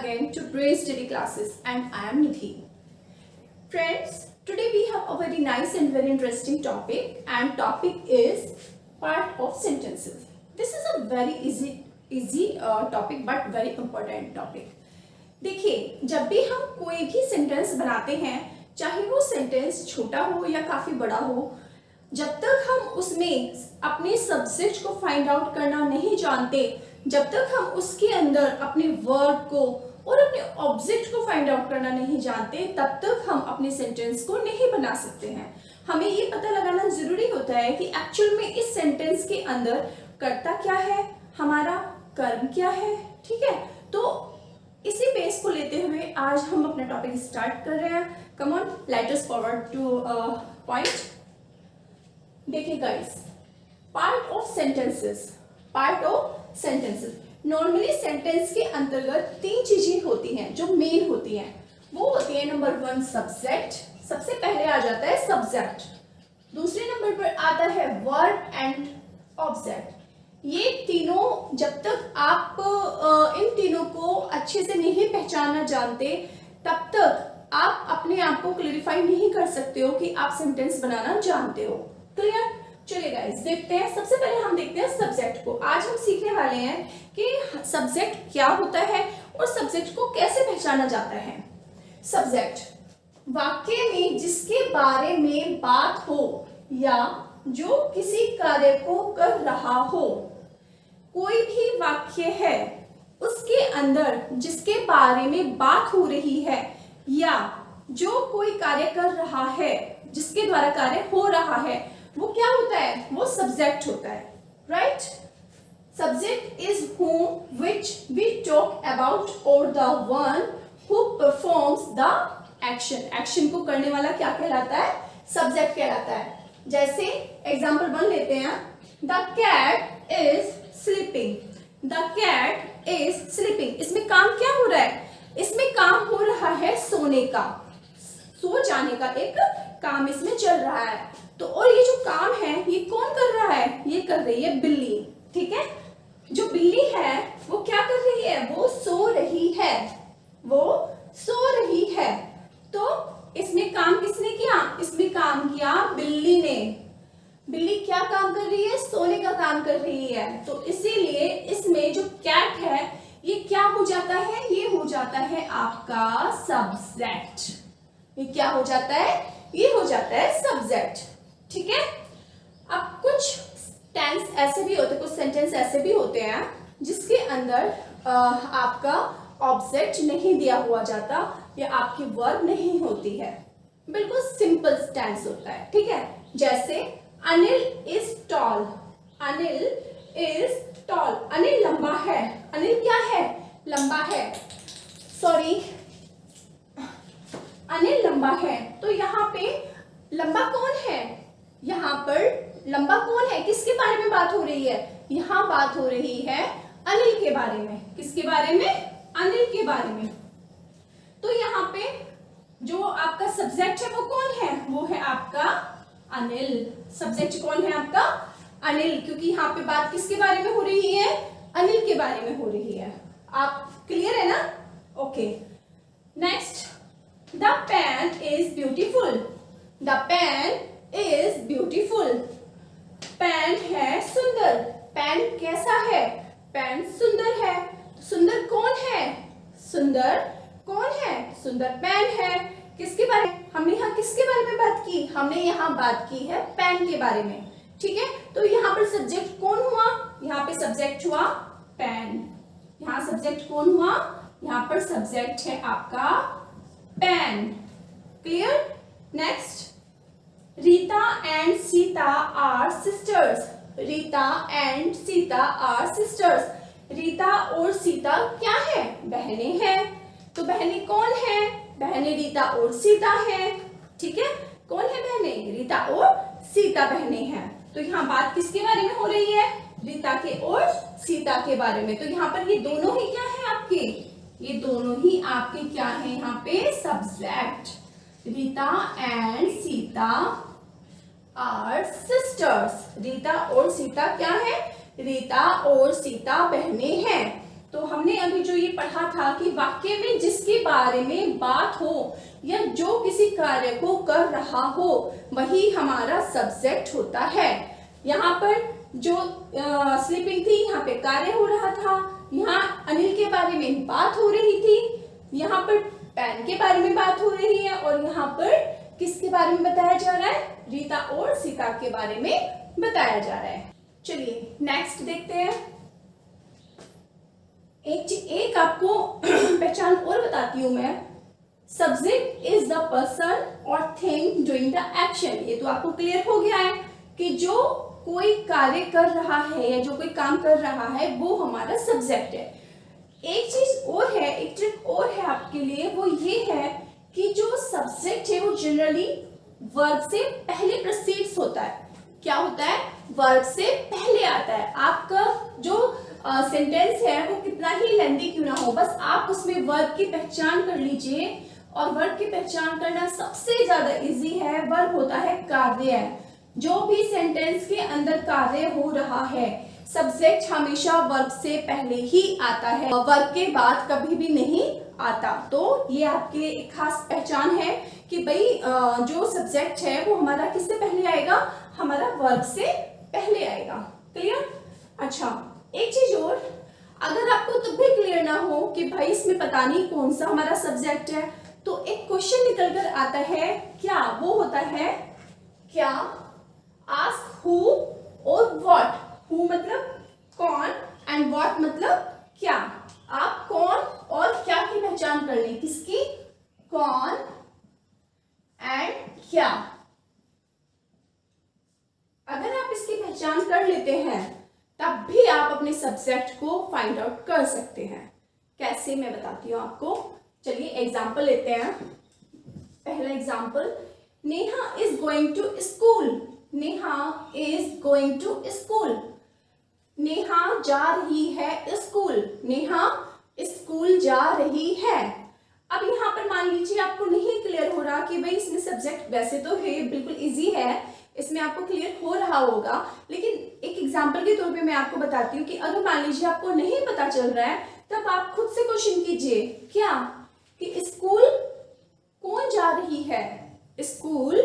again to Brain Study Classes, and I am Nidhi. Friends, today we have a very nice and very interesting topic, and topic is part of sentences. This is a very easy topic but very important topic. देखिए, जब भी हम कोई भी sentence बनाते हैं, चाहे वो सेंटेंस छोटा हो या काफी बड़ा हो, जब तक हम उसमें अपने सब्जेक्ट को फाइंड आउट करना नहीं जानते, जब तक हम उसके अंदर अपने वर्ड को और अपने ऑब्जेक्ट को फाइंड आउट करना नहीं जानते, तब तक हम अपने सेंटेंस को नहीं बना सकते हैं. हमें ये पता लगाना जरूरी होता है कि एक्चुअल में इस सेंटेंस के अंदर कर्ता क्या है, हमारा कर्म क्या है. ठीक है, तो इसी बेस को लेते हुए आज हम अपना टॉपिक स्टार्ट कर रहे हैं. Come on, let us forward to point. देखिए guys, part of sentences. Normally sentence के अंतर्गत तीन चीजें होती हैं जो मेन होती हैं. वो होती है नंबर 1 सब्जेक्ट, सबसे पहले आ जाता है सब्जेक्ट. दूसरे नंबर पर आता है वर्ब एंड ऑब्जेक्ट. ये तीनों, जब तक आप इन तीनों को अच्छे से नहीं पहचानना जानते, तब तक आप अपने आप को क्लैरिफाई नहीं कर सकते हो कि आप सेंटेंस बनाना जानते हो. क्लियर? चलिए गाइस, देखते हैं. सबसे पहले हम देखते हैं सब्जेक्ट को. आज हम सीखने वाले हैं कि सब्जेक्ट क्या होता है और सब्जेक्ट को कैसे पहचाना जाता है. सब्जेक्ट वाक्य में जिसके बारे में बात हो या जो किसी कार्य को कर रहा हो. कोई भी वाक्य है, उसके अंदर जिसके बारे में बात हो रही है या जो कोई कार्य कर रहा है, जिसके द्वारा कार्य हो रहा है, वो क्या होता है? वो सब्जेक्ट होता है. Right? Subject is whom which we talk about or the one who performs the action. Action को करने वाला क्या कहलाता है? सब्जेक्ट कहलाता है. जैसे एग्जाम्पल 1 लेते हैं. The cat is sleeping. The cat is sleeping. इसमें काम क्या हो रहा है? इसमें काम हो रहा है सोने का, सो जाने का एक काम इसमें चल रहा है. तो और ये जो काम है, ये कौन कर रहा है? ये कर रही है बिल्ली. ठीक है, जो बिल्ली है वो क्या कर रही है? वो सो रही है. वो सो रही है. तो इसमें काम किसने किया? इसमें काम किया बिल्ली ने. बिल्ली क्या काम कर रही है? सोने का काम कर रही है. तो इसीलिए इसमें जो कैट है, ये क्या हो जाता है? ये हो जाता है आपका सब्जेक्ट. ये क्या हो जाता है? ये हो जाता है सब्जेक्ट. ठीक है. अब कुछ टेंस ऐसे भी होते हैं, कुछ सेंटेंस ऐसे भी होते हैं जिसके अंदर आपका ऑब्जेक्ट नहीं दिया हुआ जाता या आपकी वर्ब नहीं होती है. बिल्कुल सिंपल टेंस होता है. ठीक है, जैसे Anil is tall. Anil is tall. Anil लंबा है. अनिल क्या है? लंबा है. सॉरी, अनिल लंबा है. तो यहाँ पे लंबा कौन है? यहाँ पर लंबा कौन है? किसके बारे में बात हो रही है? यहाँ बात हो रही है अनिल के बारे में. किसके बारे में? अनिल के बारे में. तो यहाँ पे जो आपका सब्जेक्ट है वो कौन है? वो है आपका अनिल. सब्जेक्ट कौन है आपका? अनिल. क्योंकि यहाँ पे बात किसके बारे में हो रही है? अनिल के बारे में हो रही है. आप क्लियर है ना? Okay. Next, the pen is beautiful. The pen is beautiful. Pen है सुंदर. पेन कैसा है? पेन सुंदर है. सुंदर कौन है? सुंदर कौन है? सुंदर पेन है. किसके बारे में? हमने यहाँ किसके बारे में बात की? हमने यहाँ बात की है पेन के बारे में. ठीक है, तो यहाँ पर सब्जेक्ट कौन हुआ? यहाँ पे सब्जेक्ट हुआ पेन. यहाँ सब्जेक्ट कौन हुआ? यहाँ पर सब्जेक्ट है आपका pen. Clear? Next, Rita and Sita are sisters. Rita and Sita are sisters. Rita और सीता क्या है? बहनें हैं. तो बहनें कौन है? बहनें रीता और सीता हैं. ठीक है, कौन है बहनें? रीता और सीता बहनें हैं. तो यहाँ बात किसके बारे में हो रही है? रीता के और सीता के बारे में. तो यहाँ पर ये दोनों ही क्या है आपके? ये दोनों ही आपके क्या है यहाँ पे? Subject. Rita and Sita are sisters. Rita और सीता क्या है? रीता और सीता बहनें हैं. तो हमने अभी जो ये पढ़ा था कि वाक्य में जिसके बारे में बात हो या जो किसी कार्य को कर रहा हो वही हमारा सब्जेक्ट होता है। यहाँ पर जो स्लीपिंग थी, यहाँ पे कार्य हो रहा था, यहाँ अनिल के बारे में बात हो रही थी, यहाँ पर पेन के बारे में बात हो रही है और यहाँ पर किसके बारे में बताया जा रहा है, रीता और सीता के बारे में बताया जा रहा है। चलिए नेक्स्ट देखते हैं। एक आपको पहचान और बताती हूं मैं। सब्जेक्ट इज द पर्सन और थिंग डूइंग द एक्शन। ये तो आपको क्लियर हो गया है कि जो कोई कार्य कर रहा है या जो कोई काम कर रहा है वो हमारा सब्जेक्ट है। एक चीज और है, एक ट्रिक और है आपके लिए, वो ये है कि जो सब्जेक्ट है वो जनरली वर्ब से पहले प्रोसीड्स होता है। क्या होता है, वर्ब से पहले आता है। आपका जो सेंटेंस है वो कितना ही लेंथी क्यों ना हो, बस आप उसमें वर्ब की पहचान कर लीजिए। और वर्ब की पहचान करना सबसे ज्यादा इजी है। वर्ब होता है कार्य। जो भी सेंटेंस के अंदर कार्य हो रहा है, सब्जेक्ट हमेशा वर्ब से पहले ही आता है, वर्ब के बाद कभी भी नहीं आता। तो ये आपके लिए एक खास पहचान है कि भाई जो सब्जेक्ट है वो हमारा किससे पहले आएगा, हमारा वर्ब से पहले आएगा। क्लियर? अच्छा, एक चीज और, अगर आपको तब भी क्लियर ना हो कि भाई इसमें पता नहीं कौन सा हमारा सब्जेक्ट है, तो एक क्वेश्चन निकल कर आता है। क्या वो होता है, क्या, आस्क हु और व्हाट। हु मतलब कौन एंड व्हाट मतलब क्या। आप कौन और क्या की पहचान कर ली, किसकी, कौन एंड क्या। अगर आप इसकी पहचान कर लेते हैं तब भी आप अपने सब्जेक्ट को फाइंड आउट कर सकते हैं। कैसे, मैं बताती हूँ आपको। चलिए एग्जाम्पल लेते हैं। पहला example, Neha is going to school. Neha is going to school. Neha जा रही है स्कूल। नेहा स्कूल जा रही है। अब यहाँ पर मान लीजिए आपको नहीं क्लियर हो रहा कि भाई इसमें सब्जेक्ट, वैसे तो है बिल्कुल इजी है, इसमें आपको क्लियर हो रहा होगा, लेकिन एक एग्जांपल के तौर पे मैं आपको बताती हूँ कि अगर मान लीजिए आपको नहीं पता चल रहा है तब आप खुद से क्वेश्चन कीजिए। क्या, कि स्कूल कौन जा रही है, स्कूल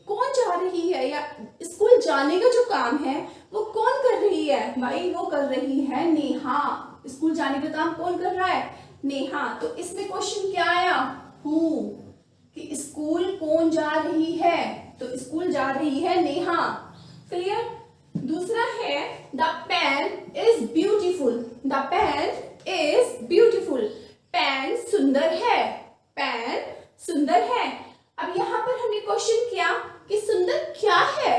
कौन जा रही है, या स्कूल जाने का जो काम है वो कौन कर रही है। भाई वो कर रही है नेहा। स्कूल जाने का काम कौन कर रहा है, नेहा। तो इसमें क्वेश्चन क्या आया, हु, कि स्कूल कौन जा रही है, तो स्कूल जा रही है नेहा। क्लियर? दूसरा है, the pen is beautiful. The pen is beautiful. Pen सुंदर है। पेन सुंदर है। अब यहाँ पर हमने क्वेश्चन किया कि सुंदर क्या है,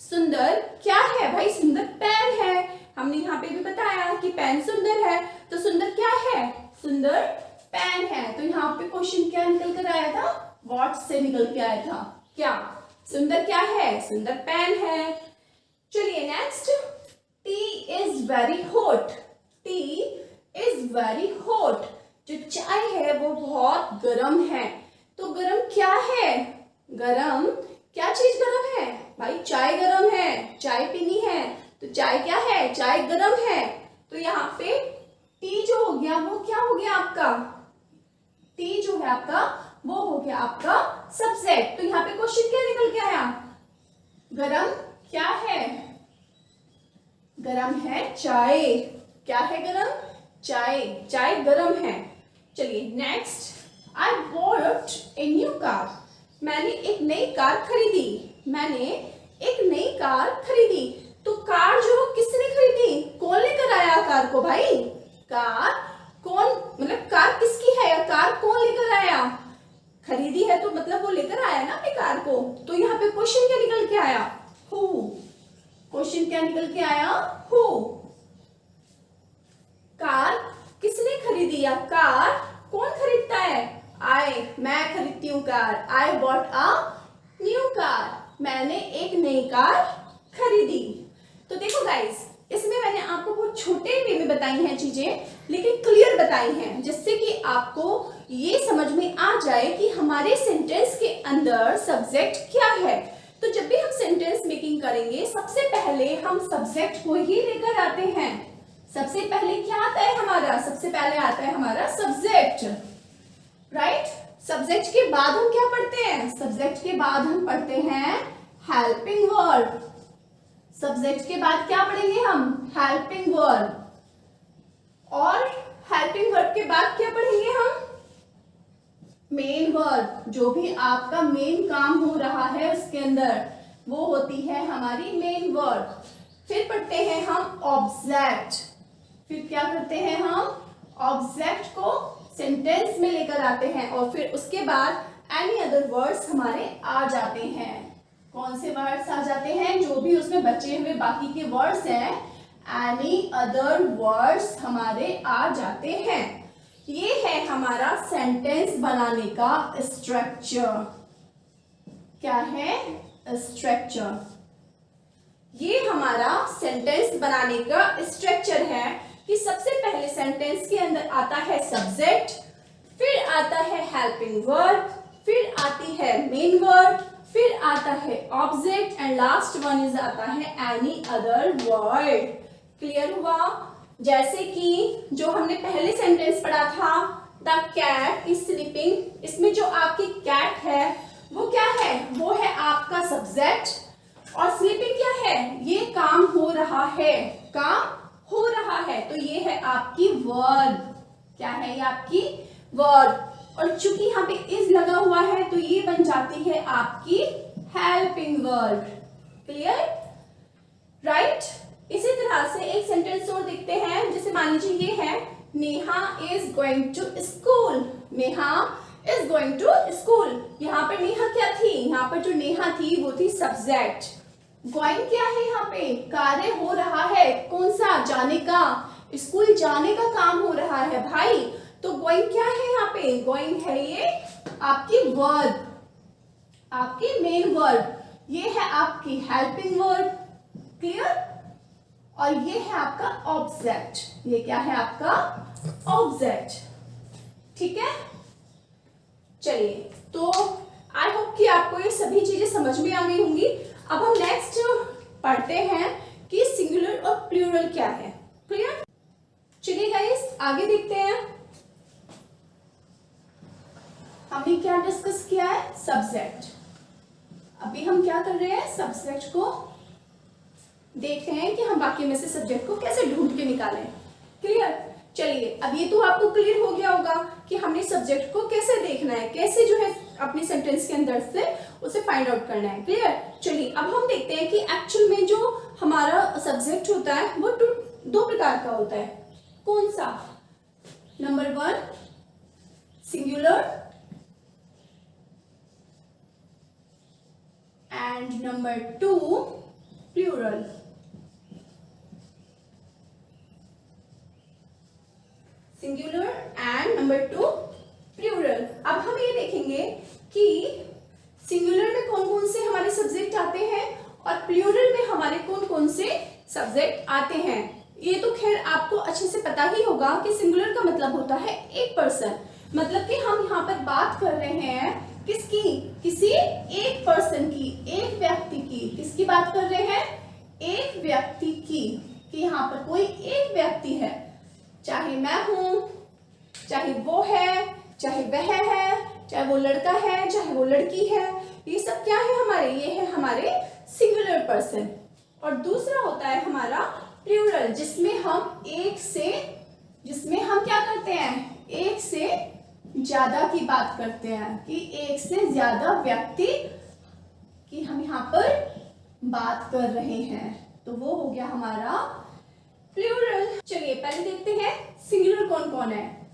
सुंदर क्या है। भाई सुंदर पेन है, हमने यहाँ पे भी बताया कि पेन सुंदर है, तो सुंदर क्या है, सुंदर पेन है। तो यहाँ पे क्वेश्चन क्या निकल कर आया था, व्हाट से निकल के आया था। क्या, सुंदर क्या है, सुंदर पेन है। चलिए next, T is very hot. T is very hot. जो चाय है वो बहुत गर्म है। तो गर्म क्या है, गरम क्या चीज गरम है, भाई चाय गरम है, चाय पीनी है, तो चाय क्या है, चाय गरम है। तो यहाँ पे टी जो हो गया वो क्या हो गया आपका, टी जो है आपका वो हो गया आपका सब्जेक्ट। तो यहाँ पे क्वेश्चन क्या निकल के आया, गरम क्या है, गरम है चाय। क्या है गरम, चाय, चाय गरम है। चलिए next, I bought a new car. मैंने एक नई कार खरीदी। मैंने एक नई कार खरीदी। तो कार जो किसने खरीदी, कौन लेकर आया कार को, भाई कार कौन, मतलब कार किसकी है या कार कौन लेकर आया, खरीदी है तो मतलब वो लेकर आया ना अपनी कार को। तो यहाँ पे क्वेश्चन क्या निकल के आया, हु। क्वेश्चन क्या निकल के आया, हु। कार किसने खरीदी या कार कौन खरीदता है, आई, मैं खरीदती हूँ car. I bought a new car. मैंने एक नई कार खरीदी। तो देखो गाइस, इसमें मैंने आपको बहुत छोटे वे में बताई हैं चीजें, लेकिन क्लियर बताई हैं, जिससे कि आपको ये समझ में आ जाए कि हमारे सेंटेंस के अंदर सब्जेक्ट क्या है। तो जब भी हम सेंटेंस मेकिंग करेंगे सबसे पहले हम सब्जेक्ट को ही लेकर आते हैं। सबसे पहले क्या आता है हमारा, सबसे पहले आता है हमारा सब्जेक्ट, राइट। सब्जेक्ट के बाद हम क्या पढ़ते हैं, सब्जेक्ट के बाद हम पढ़ते हैं हेल्पिंग वर्ब। सब्जेक्ट के बाद क्या पढ़ेंगे हम, हेल्पिंग वर्ब। और हेल्पिंग वर्ब के बाद क्या पढ़ेंगे हम, मेन वर्ब। जो भी आपका मेन काम हो रहा है उसके अंदर वो होती है हमारी मेन वर्ब। फिर पढ़ते हैं हम ऑब्जेक्ट। फिर क्या करते हैं हम, ऑब्जेक्ट को सेंटेंस में लेकर आते हैं और फिर उसके बाद एनी अदर वर्ड्स हमारे आ जाते हैं। कौन से वर्ड्स आ जाते हैं, जो भी उसमें बचे हुए बाकी के वर्ड्स हैं, एनी अदर वर्ड्स हमारे आ जाते हैं। ये है हमारा सेंटेंस बनाने का स्ट्रक्चर। क्या है, स्ट्रक्चर। ये हमारा सेंटेंस बनाने का स्ट्रक्चर है कि सबसे पहले सेंटेंस के अंदर आता है सब्जेक्ट, फिर आता है हेल्पिंग वर्ब, फिर आती है मेन वर्ब, फिर आता है object and last one is आता है एनी अदर वर्ड। क्लियर हुआ। जैसे कि जो हमने पहले सेंटेंस पढ़ा था, द कैट इज स्लीपिंग, इसमें जो आपकी कैट है वो क्या है, वो है आपका सब्जेक्ट। और स्लीपिंग क्या है, ये काम हो रहा है, काम हो रहा है, तो ये है आपकी वर्ब। क्या है, ये आपकी वर्ब। और चूंकि यहाँ पे इज लगा हुआ है तो ये बन जाती है आपकी हेल्पिंग वर्ब। Clear, right. इसी तरह से एक सेंटेंस और देखते हैं, जैसे मान लीजिए ये है, Neha is going to school. Neha is going to school. यहाँ पर नेहा क्या थी, यहाँ पर जो नेहा थी वो थी सब्जेक्ट। गोइंग क्या है, यहाँ पे कार्य हो रहा है, कौन सा, जाने का, स्कूल जाने का काम हो रहा है भाई। तो गोइंग क्या है, यहाँ पे गोइंग है ये आपकी वर्ब, आपकी मेन वर्ब। ये है आपकी हेल्पिंग वर्ब। क्लियर। और ये है आपका ऑब्जेक्ट। ये क्या है आपका ऑब्जेक्ट। ठीक है, चलिए, तो आई होप कि आपको ये सभी चीजें समझ में आ गई होंगी। अब हम नेक्स्ट पढ़ते हैं कि सिंगुलर और प्लूरल क्या है। क्लियर। चलिए गाइस, आगे देखते हैं। हमने क्या डिस्कस किया है, सब्जेक्ट। अभी हम क्या कर रहे हैं, सब्जेक्ट को देखते हैं कि हम बाकी में से सब्जेक्ट को कैसे ढूंढ के निकालें। क्लियर। चलिए, अब ये तो आपको क्लियर हो गया होगा कि हमने सब्जेक्ट को कैसे देखना है, कैसे जो है अपने सेंटेंस के अंदर से उसे फाइंड आउट करना है। क्लियर। चलिए, अब हम देखते हैं कि एक्चुअल में जो हमारा सब्जेक्ट होता है वो दो प्रकार का होता है। कौन सा, number 1 singular and number 2 plural. Singular and number 2 plural. अब हम ये देखेंगे कि सिंगुलर में कौन कौन से हमारे सब्जेक्ट आते हैं और प्लूरल में हमारे कौन कौन से सब्जेक्ट आते हैं। ये तो खैर आपको अच्छे से पता ही होगा कि सिंगुलर का मतलब होता है एक पर्सन, मतलब कि हम यहाँ पर बात कर रहे हैं किसकी, किसी एक पर्सन की, एक व्यक्ति की। किसकी बात कर रहे हैं, एक व्यक्ति की, कि यहाँ पर कोई एक व्यक्ति है, चाहे मैं हूं, चाहे वो है, चाहे वह है, चाहे वो लड़का है, चाहे वो लड़की है। ये सब क्या है हमारे, ये है हमारे सिंगुलर पर्सन। और दूसरा होता है हमारा प्लूरल, जिसमें हम क्या करते हैं, एक से ज्यादा की बात करते हैं, कि एक से ज्यादा व्यक्ति की हम यहाँ पर बात कर रहे हैं, तो वो हो गया हमारा प्लूरल। चलिए, पहले देखते हैं सिंगुलर कौन कौन है।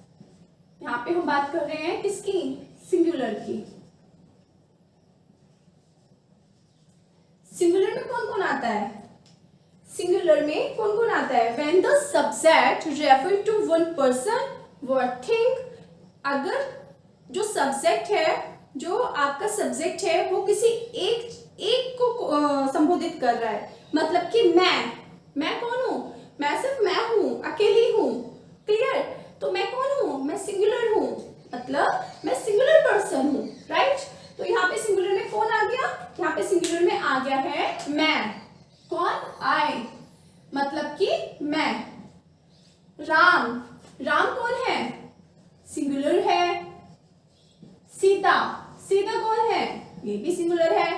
यहाँ पे हम बात कर रहे हैं किसकी, सिंगुलर की। सिंगुलर में कौन कौन आता है, सिंगुलर में कौन कौन आता है, when the subject refer to one person or thing। अगर जो सब्जेक्ट है, जो आपका सब्जेक्ट है, वो किसी एक को संबोधित कर रहा है, मतलब कि मैं कौन हूं, मैं सिर्फ मैं हूं, अकेली हूं। क्लियर। तो मैं कौन हूं, मैं सिंगुलर हूं, मतलब मैं सिंगुलर पर्सन हूं, राइट। तो यहाँ पे सिंगुलर में कौन आ गया, यहाँ पे सिंगुलर में आ गया है मैं। कौन, आई, मतलब कि मैं। राम, राम कौन है? सिंगुलर है। सीता, सीता कौन है? ये भी सिंगुलर है।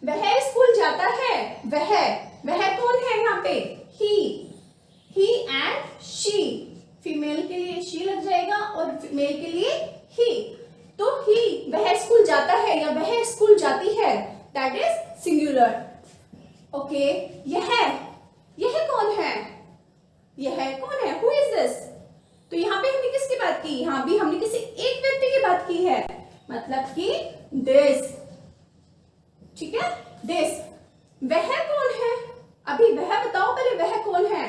वह स्कूल जाता है, वह कौन है यहाँ पे? ही एंड शी, फीमेल के लिए शी लग जाएगा और मेल के लिए ही। तो ही, वह स्कूल जाता है या वह स्कूल जाती है, दैट इज सिंगुलर। ओके, यह कौन है? यह कौन है? Who is this? तो यहाँ पे हमने किसकी बात की? यहाँ भी हमने किसी एक व्यक्ति की बात की है, मतलब कि दिस। ठीक है, दिस। वह कौन है? अभी वह बताओ पहले, वह कौन है?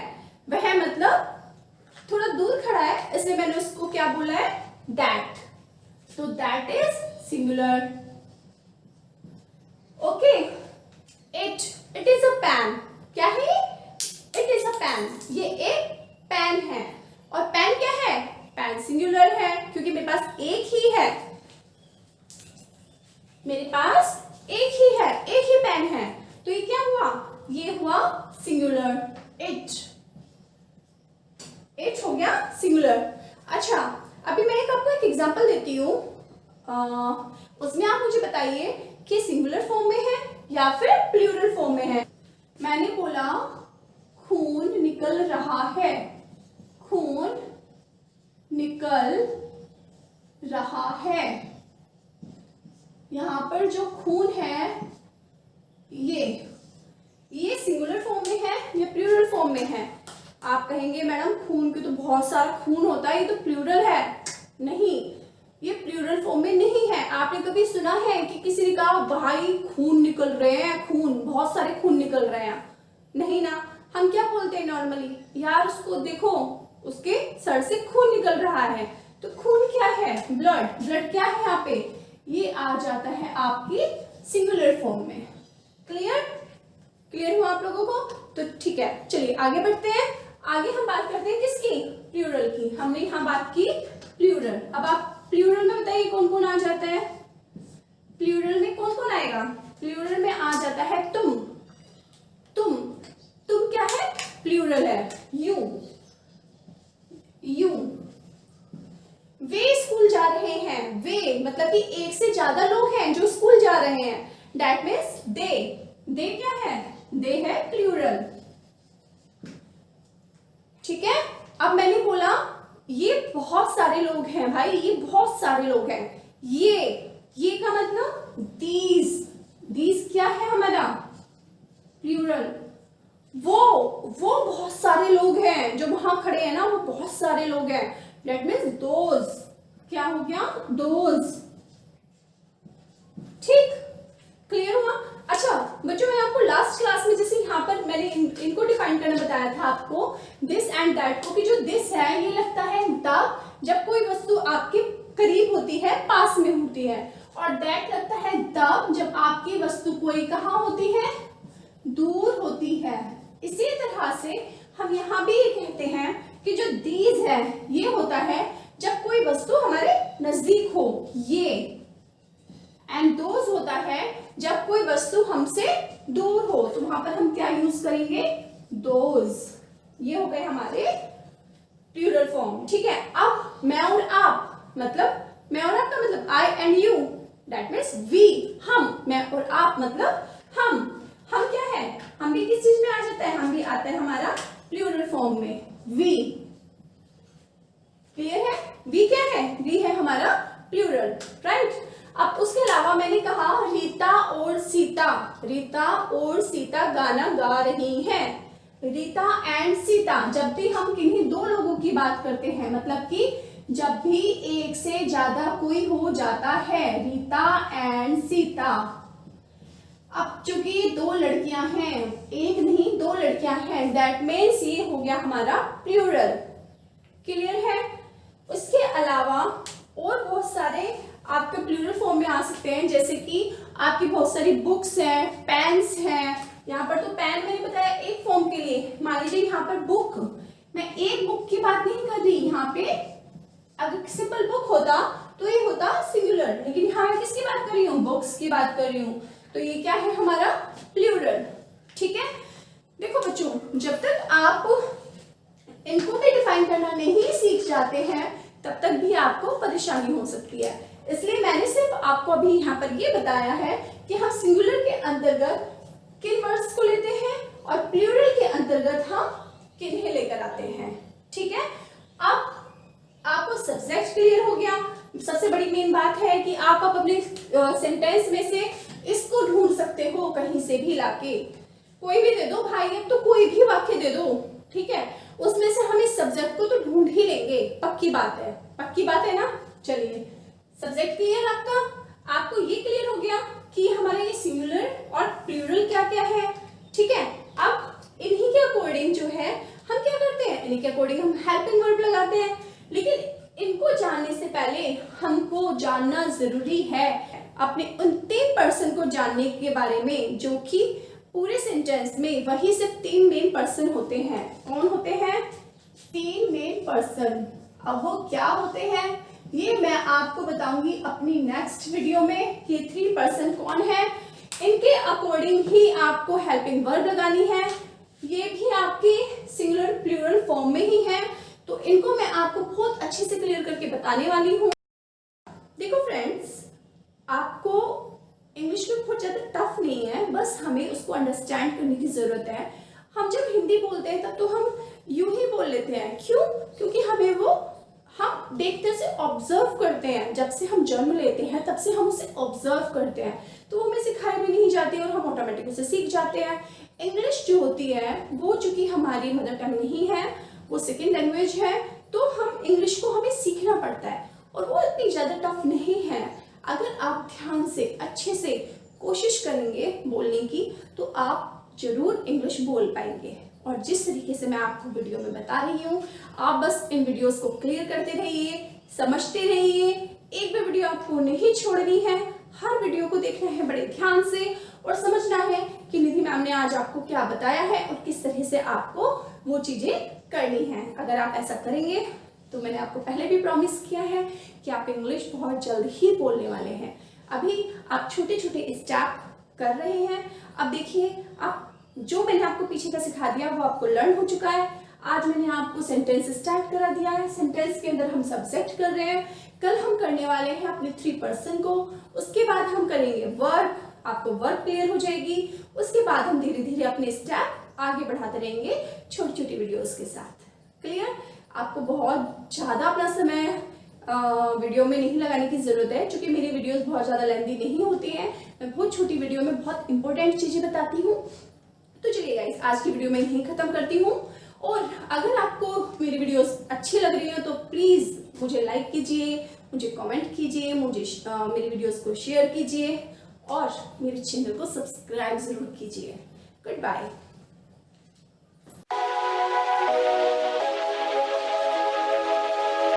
वह मतलब थोड़ा दूर खड़ा है, इसलिए मैंने उसको क्या बोला है? दैट। तो that is singular. Okay, it is a pen. क्या है? It is a pen. ये एक पेन है। और पेन क्या है? पेन सिंगुलर है, क्योंकि मेरे पास एक ही है। मेरे पास एक ही पेन है। तो ये क्या हुआ? ये हुआ सिंगुलर। इट हो गया सिंगुलर। अच्छा, अभी मैं आपको एक एग्जांपल देती हूँ, उसमें आप मुझे बताइए कि सिंगुलर फॉर्म में है या फिर प्लूरल फॉर्म में है। मैंने बोला खून निकल रहा है, खून निकल रहा है। यहाँ पर जो खून है ये सिंगुलर फॉर्म में है या प्लूरल फॉर्म में है? आप कहेंगे मैडम खून की तो बहुत सारा खून होता है, ये तो प्लूरल है। नहीं, ये प्लूरल फॉर्म में नहीं है। आपने कभी सुना है कि किसी ने कहा भाई खून निकल रहे हैं, खून, बहुत सारे खून निकल रहे हैं? नहीं ना। हम क्या बोलते हैं नॉर्मली? यार उसको देखो, उसके सर से खून निकल रहा है। तो खून क्या है? ब्लड। ब्लड क्या है यहाँ पे? ये आ जाता है आपकी सिंगुलर फॉर्म में। क्लियर हुआ आप लोगों को? तो ठीक है, चलिए आगे बढ़ते हैं। आगे हम बात करते हैं किसकी? प्लूरल की। हमने यहाँ बात की प्लूरल। अब आप प्लूरल में बताइए कौन कौन आ जाता है? प्लूरल में कौन कौन आएगा? प्लूरल में आ जाता है तुम क्या है? प्लूरल है। यू वे स्कूल जा रहे हैं। वे मतलब कि एक से ज्यादा लोग हैं जो स्कूल जा रहे हैं, दैट मीन्स दे क्या है? दे है प्लूरल। ठीक है, अब मैंने बोला ये बहुत सारे लोग हैं भाई, ये बहुत सारे लोग हैं। ये का मतलब दीज क्या है हमारा? प्लूरल। वो बहुत सारे लोग हैं जो वहां खड़े हैं ना, वो बहुत सारे लोग हैं, दैट मीन्स दोज। क्या हो गया? दोज। ठीक, क्लियर हुआ? अच्छा बच्चों, मैं आपको लास्ट क्लास में जैसे यहाँ पर मैंने इनको डिफाइन करना बताया था आपको, दिस एंड दैट को, कि जो दिस है ये लगता है तब जब कोई वस्तु आपके करीब होती है, पास में होती है, और दैट लगता है तब जब आपकी वस्तु कोई कहाँ होती है? दूर होती है। इसी तरह से हम यहाँ भी ये कहते हैं कि जो दीज है ये होता है जब कोई वस्तु हमारे नजदीक हो, ये। एंड दोज होता है जब कोई वस्तु हमसे दूर हो, तो वहां पर हम क्या यूज करेंगे? दोज। ये हो गए हमारे प्लूरल फॉर्म। ठीक है, अब मैं और आप, मतलब मैं और आप का मतलब I and you, that means we, हम। मैं और आप मतलब हम क्या है? हम भी किस चीज में आ जाता है? हम भी आता है हमारा प्लूरल फॉर्म में, वी। क्लियर है? वी क्या है? वी है हमारा प्लूरल, राइट? अब उसके अलावा मैंने कहा रीता और सीता गाना गा रही हैं। रीता एंड सीता, जब भी हम किन्हीं दो लोगों की बात करते हैं, मतलब कि जब भी एक से ज्यादा कोई हो जाता है, रीता एंड सीता। अब चूंकि दो लड़कियां हैं, एक नहीं दो लड़कियां हैं, दैट मीन्स ये हो गया हमारा प्लूरल। क्लियर है? उसके अलावा और बहुत सारे आपके प्लूरल फॉर्म में आ सकते हैं, जैसे कि आपकी बहुत सारी बुक्स हैं, पेन्स हैं। यहाँ पर तो पेन मैंने बताया एक फॉर्म के लिए, मान लीजिए यहाँ पर बुक, मैं एक बुक की बात नहीं कर रही। यहाँ पे अगर सिंपल बुक होता तो ये होता सिंगुलर, लेकिन यहाँ मैं किसकी बात कर रही हूँ? बुक्स की बात कर रही हूँ, तो ये क्या है हमारा? प्लूरल। ठीक है, देखो बच्चों, जब तक आप इनको भी डिफाइन करना नहीं सीख जाते हैं तब तक भी आपको परेशानी हो सकती है। इसलिए मैंने सिर्फ आपको अभी यहाँ पर ये बताया है कि हम सिंगुलर के अंतर्गत किन वर्ड्स को लेते हैं और प्लूरल के अंतर्गत हम किन्हें लेकर आते हैं। ठीक है, अब आपको सब्जेक्ट क्लियर हो गया। सबसे बड़ी मेन बात है कि आप अपने सेंटेंस में से इसको ढूंढ सकते हो कहीं से भी लाके, कोई भी दे दो भाई, अब तो कोई भी वाक्य दे दो, ठीक है, उसमें से हम इस सब्जेक्ट को तो ढूंढ ही लेंगे, पक्की बात है, पक्की बात है ना। चलिए, सब्जेक्ट क्लियर आपका, आपको ये क्लियर हो गया कि हमारा ये सिंगुलर और प्लूरल क्या क्या है। ठीक है, अब इन्हीं के अकॉर्डिंग जो है हम क्या करते हैं, इन्हीं के अकॉर्डिंग हम हेल्पिंग वर्ब लगाते हैं। लेकिन इनको जानने से पहले हमको जानना जरूरी है अपने उन 3% को जानने के बारे में जो कि पूरे सेंटेंस में वही सिर्फ 3 मेन पर्सन होते हैं। कौन होते हैं? 3 मेन पर्सन। अब वो क्या होते हैं ये मैं आपको बताऊंगी अपनी नेक्स्ट वीडियो में कि 3 पर्सन कौन है। इनके अकॉर्डिंग ही आपको हेल्पिंग वर्ब लगानी है। ये भी आपकी सिंगुलर प्लूरल फॉर्म में ही है, तो इनको मैं आपको बहुत अच्छे से क्लियर करके बताने वाली हूँ। देखो फ्रेंड्स, आपको इंग्लिश में बहुत ज्यादा टफ नहीं है, बस हमें उसको अंडरस्टैंड करने की जरूरत है। हम जब हिंदी बोलते हैं तब तो हम यूं ही बोल लेते हैं, क्यों? क्योंकि हमें वो हम देखते से ऑब्जर्व करते हैं, जब से हम जन्म लेते हैं तब से हम उसे ऑब्जर्व करते हैं, तो वो हमें सिखाई भी नहीं जाती और हम ऑटोमेटिक उसे सीख जाते हैं। इंग्लिश जो होती है वो चूंकि हमारी मदर टंग नहीं है, वो सेकेंड लैंग्वेज है, तो हम इंग्लिश को हमें सीखना पड़ता है और वो इतनी ज़्यादा टफ नहीं है। अगर आप ध्यान से अच्छे से कोशिश करेंगे बोलने की तो आप जरूर इंग्लिश बोल पाएंगे। और जिस तरीके से मैं आपको वीडियो में बता रही हूँ, आप बस इन वीडियोस को क्लियर करते रहिए, समझते रहिए, एक भी वीडियो आपको नहीं छोड़नी है, हर वीडियो को देखना है बड़े ध्यान से और समझना है कि निधि मैम ने आज आपको क्या बताया है और किस तरह से आपको वो चीजें करनी है। अगर आप ऐसा करेंगे तो मैंने आपको पहले भी प्रॉमिस किया है कि आप इंग्लिश बहुत जल्द ही बोलने वाले हैं। अभी आप छोटे छोटे स्टेप कर रहे हैं। अब देखिए, आप जो मैंने आपको पीछे का सिखा दिया वो आपको लर्न हो चुका है। आज मैंने आपको सेंटेंस स्टार्ट करा दिया है, सेंटेंस के अंदर हम सब्जेक्ट कर रहे हैं। कल हम करने वाले हैं अपने 3 पर्सन को, उसके बाद हम करेंगे वर्ब, आपको वर्ब क्लियर हो जाएगी। उसके बाद हम धीरे धीरे अपने स्टेप आगे बढ़ाते रहेंगे छोटी छोटी वीडियोस के साथ। क्लियर? आपको बहुत ज़्यादा अपना समय वीडियो में नहीं लगाने की जरूरत है, क्योंकि मेरी वीडियोस बहुत ज़्यादा लेंथी नहीं होती हैं। मैं बहुत छोटी वीडियो में बहुत इंपॉर्टेंट चीज़ें बताती हूँ। तो चलिए गाइस, आज की वीडियो मैं यहीं ख़त्म करती हूँ। और अगर आपको मेरी वीडियोस अच्छी लग रही हो तो प्लीज़ मुझे लाइक कीजिए, मुझे कमेंट कीजिए, मुझे मेरी वीडियोस को शेयर कीजिए और मेरे चैनल को सब्सक्राइब ज़रूर कीजिए। Good bye.